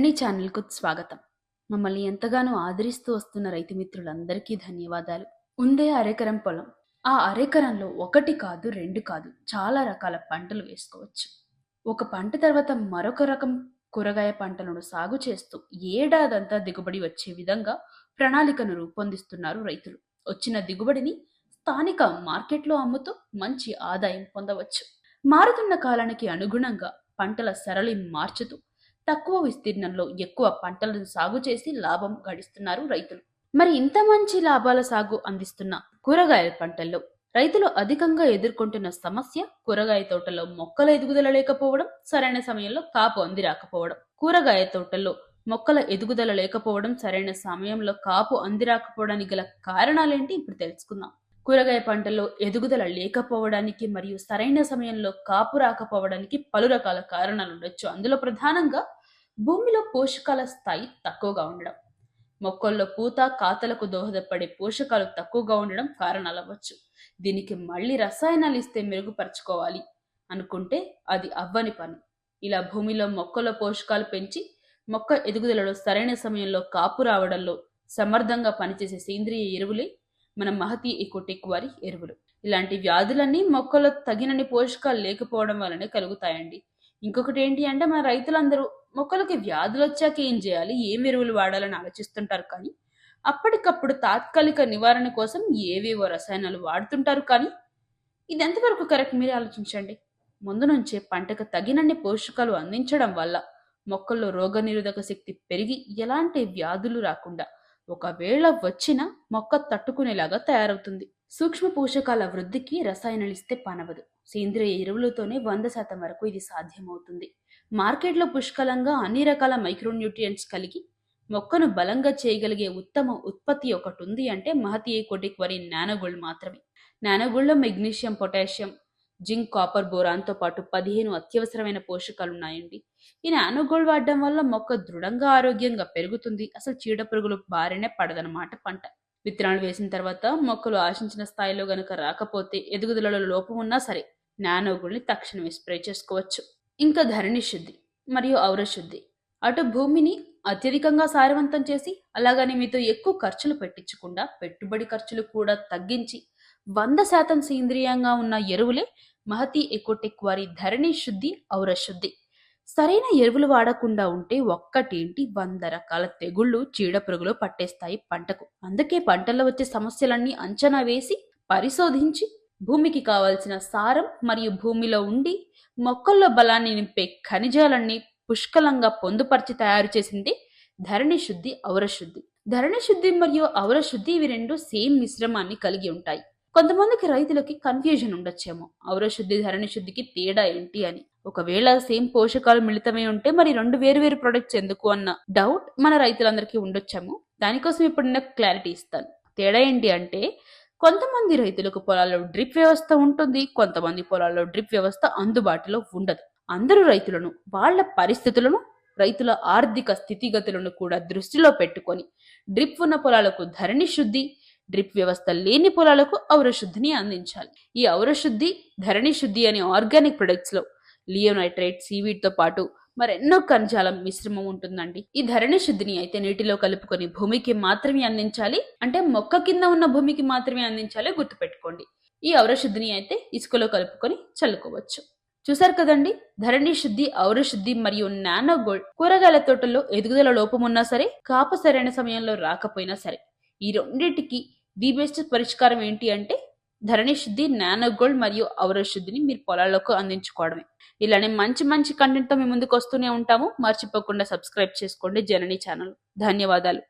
జనని ఛానల్కు స్వాగతం. మమ్మల్ని ఎంతగానో ఆదరిస్తూ వస్తున్న రైతు మిత్రులందరికీ ధన్యవాదాలు. ఉందే అరెకరం పొలం. ఆ అరెకరంలో ఒకటి కాదు, రెండు కాదు, చాలా రకాల పంటలు వేసుకోవచ్చు. ఒక పంట తర్వాత మరొక రకం కూరగాయ పంటలను సాగు చేస్తూ ఏడాదంతా దిగుబడి వచ్చే విధంగా ప్రణాళికను రూపొందిస్తున్నారు రైతులు. వచ్చిన దిగుబడిని స్థానిక మార్కెట్లో అమ్ముతూ మంచి ఆదాయం పొందవచ్చు. మారుతున్న కాలానికి అనుగుణంగా పంటల సరళి మార్చుతూ తక్కువ విస్తీర్ణంలో ఎక్కువ పంటలను సాగు చేసి లాభం గడిస్తున్నారు రైతులు. మరి ఇంత మంచి లాభాల సాగు అందిస్తున్న కూరగాయల పంటల్లో రైతులు అధికంగా ఎదుర్కొంటున్న సమస్య కూరగాయ తోటలో మొక్కల ఎదుగుదల లేకపోవడం, సరైన సమయంలో కాపు అంది రాకపోవడం. కూరగాయ తోటల్లో మొక్కల ఎదుగుదల లేకపోవడం, సరైన సమయంలో కాపు అంది రాకపోవడానికి గల కారణాలేంటి ఇప్పుడు తెలుసుకుందాం. కూరగాయ పంటల్లో ఎదుగుదల లేకపోవడానికి మరియు సరైన సమయంలో కాపు రాకపోవడానికి పలు రకాల కారణాలు ఉండొచ్చు. అందులో ప్రధానంగా భూమిలో పోషకాల స్థాయి తక్కువగా ఉండడం, మొక్కల్లో పూత కాతలకు దోహదపడే పోషకాలు తక్కువగా ఉండడం కారణాలు అవ్వచ్చు. దీనికి మళ్ళీ రసాయనాలు ఇస్తే మెరుగుపరచుకోవాలి అనుకుంటే అది అవ్వని పని. ఇలా భూమిలో మొక్కల పోషకాలు పెంచి మొక్క ఎదుగుదలలో సరైన సమయంలో కాపు రావడంలో సమర్థంగా పనిచేసే సేంద్రియ ఎరువులే మన మహతి ఎకోటెక్ వారి ఎరువులు. ఇలాంటి వ్యాధులన్నీ మొక్కలో తగినన్ని పోషకాలు లేకపోవడం వల్లనే కలుగుతాయండి. ఇంకొకటి ఏంటి అంటే, మన రైతులందరూ మొక్కలకి వ్యాధులు వచ్చాక ఏం చేయాలి, ఏం ఎరువులు వాడాలని ఆలోచిస్తుంటారు, కానీ అప్పటికప్పుడు తాత్కాలిక నివారణ కోసం ఏవేవో రసాయనాలు వాడుతుంటారు. కానీ ఇది ఎంతవరకు కరెక్ట్ మీరే ఆలోచించండి. ముందు నుంచే పంటకు తగినన్ని పోషకాలు అందించడం వల్ల మొక్కల్లో రోగనిరోధక శక్తి పెరిగి ఎలాంటి వ్యాధులు రాకుండా, ఒకవేళ వచ్చినా మొక్క తట్టుకునేలాగా తయారవుతుంది. సూక్ష్మ పోషకాల వృద్ధికి రసాయనాలు ఇస్తే పనవదు. సేంద్రియ ఎరువులతోనే 100% వరకు ఇది సాధ్యమవుతుంది. మార్కెట్లో పుష్కలంగా అన్ని రకాల మైక్రోన్యూట్రియంట్స్ కలిగి మొక్కను బలంగా చేయగలిగే ఉత్తమ ఉత్పత్తి ఒకటి ఉంది అంటే మహతి ఎకోటెక్ వారి నానోగోల్డ్ మాత్రమే. నానోగోల్డ్లో మెగ్నీషియం, పొటాషియం, జింక్, కాపర్, బోరాన్తో పాటు 15 అత్యవసరమైన పోషకాలు ఉన్నాయండి. ఈ నానోగోల్డ్ వాడడం వల్ల మొక్క దృఢంగా ఆరోగ్యంగా పెరుగుతుంది. అసలు చీడపురుగులు బారినే పడదనమాట పంట. విత్తనాలు వేసిన తర్వాత మొక్కలు ఆశించిన స్థాయిలో గనక రాకపోతే, ఎదుగుదలలో లోపం ఉన్నా సరే నానోగోల్డ్ని తక్షణమే స్ప్రే చేసుకోవచ్చు. ఇంకా ధరణి శుద్ధి మరియు ఔర శుద్ధి. అటు భూమిని అత్యధికంగా సారవంతం చేసి, అలాగని మీతో ఎక్కువ ఖర్చులు పెట్టించకుండా పెట్టుబడి ఖర్చులు కూడా తగ్గించి 100% సేంద్రియంగా ఉన్న ఎరువులే మహతి ఎకోటెక్ వారి ధరణి శుద్ధి, ఔర శుద్ధి. సరైన ఎరువులు వాడకుండా ఉంటే ఒక్కటేంటి 100 రకాల తెగుళ్లు, చీడపురుగులు పట్టేస్తాయి పంటకు. అందుకే పంటల్లో వచ్చే సమస్యలన్నీ అంచనా వేసి పరిశోధించి భూమికి కావాల్సిన సారం మరియు భూమిలో ఉండి మొక్కల్లో బలాన్ని నింపే ఖనిజాలన్నీ పుష్కలంగా పొందుపరిచి తయారు చేసింది ధరణి శుద్ధి, ఔర శుద్ధి. ధరణి శుద్ధి మరియు ఔర శుద్ధి ఇవి రెండు సేమ్ మిశ్రమాన్ని కలిగి ఉంటాయి. కొంతమందికి రైతులకి కన్ఫ్యూజన్ ఉండొచ్చేమో, ఔర శుద్ధి ధరణి శుద్ధికి తేడా ఏంటి అని. ఒకవేళ సేమ్ పోషకాలు మిళితమై ఉంటే మరి రెండు వేరు ప్రొడక్ట్స్ ఎందుకు అన్న డౌట్ మన రైతులందరికీ ఉండొచ్చాము. దానికోసం ఇప్పుడు నేను క్లారిటీ ఇస్తాను. తేడా ఏంటి అంటే, కొంతమంది రైతులకు పొలాల్లో డ్రిప్ వ్యవస్థ ఉంటుంది, కొంతమంది పొలాల్లో డ్రిప్ వ్యవస్థ అందుబాటులో ఉండదు. అందరూ రైతులను, వాళ్ళ పరిస్థితులను, రైతుల ఆర్థిక స్థితిగతులను కూడా దృష్టిలో పెట్టుకొని డ్రిప్ ఉన్న పొలాలకు ధరణి శుద్ధి, డ్రిప్ వ్యవస్థ లేని పొలాలకు ఔర శుద్ధిని అందించాలి. ఈ ఔర శుద్ధి, ధరణి శుద్ధి అనే ఆర్గానిక్ ప్రొడక్ట్స్ లో లియోనైట్రేట్, సీవీడ్ తో పాటు మరెన్నో ఖనిజాల మిశ్రమం ఉంటుందండి. ఈ ధరణి శుద్ధిని అయితే నీటిలో కలుపుకొని భూమికి మాత్రమే అందించాలి. అంటే మొక్క కింద ఉన్న భూమికి మాత్రమే అందించాలి, గుర్తుపెట్టుకోండి. ఈ ఔర శుద్ధిని అయితే ఇసుకలో కలుపుకొని చల్లుకోవచ్చు. చూసారు కదండి, ధరణి శుద్ధి, ఔర శుద్ధి మరియు నానోగోల్డ్ కూరగాయల తోటల్లో ఎదుగుదల లోపం ఉన్నా సరే, కాపు సరైన సమయంలో రాకపోయినా సరే, ఈ రెండింటికి ది బెస్ట్ పరిష్కారం ఏంటి అంటే ధరణి శుద్ధి, నానోగోల్డ్ మరియు ఔర శుద్ధిని మీరు పొలాల్లోకి అందించుకోవడమే. ఇలానే మంచి కంటెంట్తో మీ ముందుకు వస్తూనే ఉంటాము. మర్చిపోకుండా సబ్స్క్రైబ్ చేసుకోండి జనని ఛానల్. ధన్యవాదాలు.